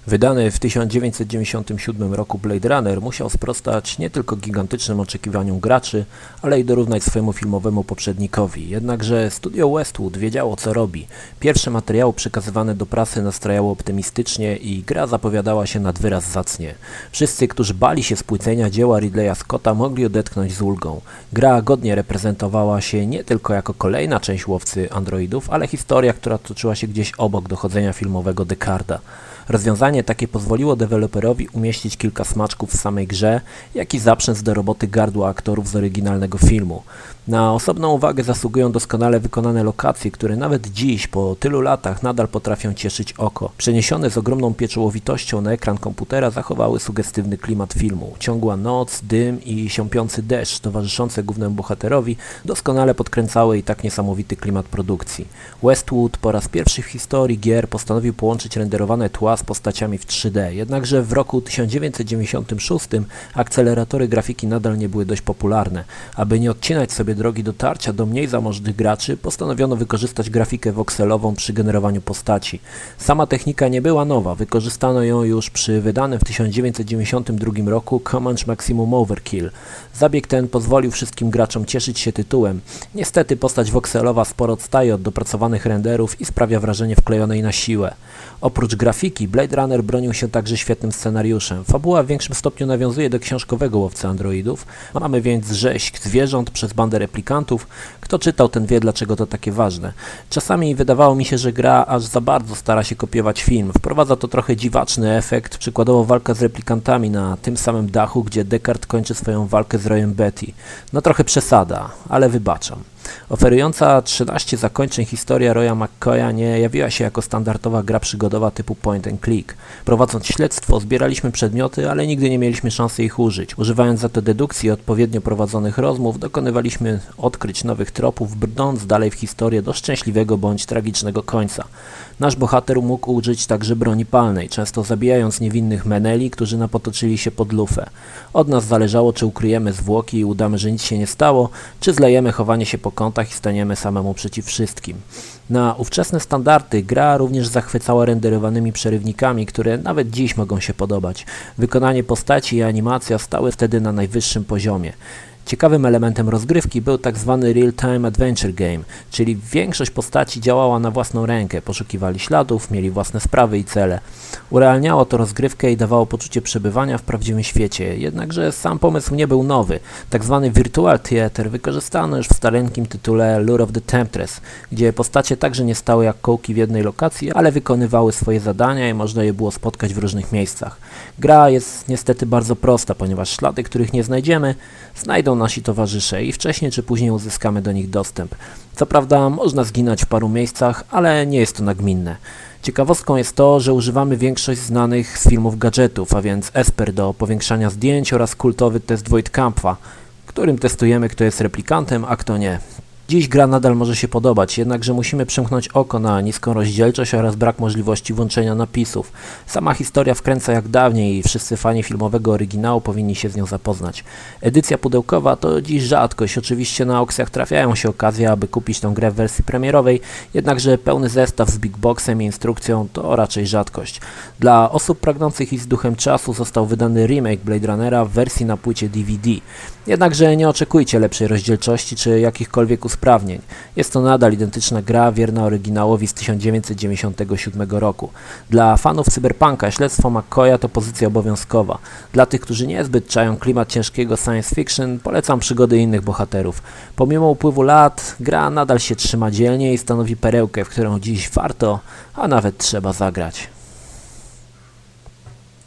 Wydany w 1997 roku Blade Runner musiał sprostać nie tylko gigantycznym oczekiwaniom graczy, ale i dorównać swojemu filmowemu poprzednikowi. Jednakże studio Westwood wiedziało, co robi. Pierwsze materiały przekazywane do prasy nastrajały optymistycznie i gra zapowiadała się nad wyraz zacnie. Wszyscy, którzy bali się spłycenia dzieła Ridleya Scotta, mogli odetchnąć z ulgą. Gra godnie reprezentowała się nie tylko jako kolejna część Łowcy Androidów, ale historia, która toczyła się gdzieś obok dochodzenia filmowego Deckarda. Rozwiązanie takie pozwoliło deweloperowi umieścić kilka smaczków w samej grze, jak i zaprzęc do roboty gardła aktorów z oryginalnego filmu. Na osobną uwagę zasługują doskonale wykonane lokacje, które nawet dziś, po tylu latach, nadal potrafią cieszyć oko. Przeniesione z ogromną pieczołowitością na ekran komputera zachowały sugestywny klimat filmu. Ciągła noc, dym i siąpiący deszcz towarzyszące głównemu bohaterowi doskonale podkręcały i tak niesamowity klimat produkcji. Westwood po raz pierwszy w historii gier postanowił połączyć renderowane tła z postaciami w 3D, jednakże w roku 1996 akceleratory grafiki nadal nie były dość popularne. Aby nie odcinać sobie drogi dotarcia do mniej zamożnych graczy, postanowiono wykorzystać grafikę wokselową przy generowaniu postaci. Sama technika nie była nowa, wykorzystano ją już przy wydanym w 1992 roku Comanche Maximum Overkill. Zabieg ten pozwolił wszystkim graczom cieszyć się tytułem. Niestety postać wokselowa sporo odstaje od dopracowanych renderów i sprawia wrażenie wklejonej na siłę. Oprócz grafiki, Blade Runner bronił się także świetnym scenariuszem. Fabuła w większym stopniu nawiązuje do książkowego Łowcy Androidów. Mamy więc rzeź zwierząt przez bandę replikantów. Kto czytał, ten wie, dlaczego to takie ważne. Czasami wydawało mi się, że gra aż za bardzo stara się kopiować film. Wprowadza to trochę dziwaczny efekt, przykładowo walka z replikantami na tym samym dachu, gdzie Deckard kończy swoją walkę z Royem Betty. No trochę przesada, ale wybaczam. Oferująca 13 zakończeń historia Roya McCoya nie jawiła się jako standardowa gra przygodowa typu point and click. Prowadząc śledztwo, zbieraliśmy przedmioty, ale nigdy nie mieliśmy szansy ich użyć. Używając za to dedukcji i odpowiednio prowadzonych rozmów, dokonywaliśmy odkryć nowych tropów, brnąc dalej w historię do szczęśliwego bądź tragicznego końca. Nasz bohater mógł użyć także broni palnej, często zabijając niewinnych meneli, którzy napotoczyli się pod lufę. Od nas zależało, czy ukryjemy zwłoki i udamy, że nic się nie stało, czy zlejemy chowanie się po kątach i staniemy samemu przeciw wszystkim. Na ówczesne standardy gra również zachwycała renderowanymi przerywnikami, które nawet dziś mogą się podobać. Wykonanie postaci i animacja stały wtedy na najwyższym poziomie. Ciekawym elementem rozgrywki był tzw. real-time adventure game, czyli większość postaci działała na własną rękę, poszukiwali śladów, mieli własne sprawy i cele. Urealniało to rozgrywkę i dawało poczucie przebywania w prawdziwym świecie, jednakże sam pomysł nie był nowy. Tzw. virtual theater wykorzystano już w staleńkim tytule Lure of the Temptress, gdzie postacie także nie stały jak kołki w jednej lokacji, ale wykonywały swoje zadania i można je było spotkać w różnych miejscach. Gra jest niestety bardzo prosta, ponieważ ślady, których nie znajdziemy, znajdą nasi towarzysze i wcześniej czy później uzyskamy do nich dostęp. Co prawda można zginąć w paru miejscach, ale nie jest to nagminne. Ciekawostką jest to, że używamy większość znanych z filmów gadżetów, a więc Esper do powiększania zdjęć oraz kultowy test Voigtkampfa, którym testujemy, kto jest replikantem, a kto nie. Dziś gra nadal może się podobać, jednakże musimy przymknąć oko na niską rozdzielczość oraz brak możliwości włączenia napisów. Sama historia wkręca jak dawniej i wszyscy fani filmowego oryginału powinni się z nią zapoznać. Edycja pudełkowa to dziś rzadkość, oczywiście na aukcjach trafiają się okazje, aby kupić tę grę w wersji premierowej, jednakże pełny zestaw z Big Boxem i instrukcją to raczej rzadkość. Dla osób pragnących iść z duchem czasu został wydany remake Blade Runnera w wersji na płycie DVD. Jednakże nie oczekujcie lepszej rozdzielczości czy jakichkolwiek usprawnień. Jest to nadal identyczna gra wierna oryginałowi z 1997 roku. Dla fanów cyberpunka śledztwo McCoya to pozycja obowiązkowa. Dla tych, którzy niezbyt czają klimat ciężkiego science fiction, polecam przygody innych bohaterów. Pomimo upływu lat, gra nadal się trzyma dzielnie i stanowi perełkę, w którą dziś warto, a nawet trzeba zagrać.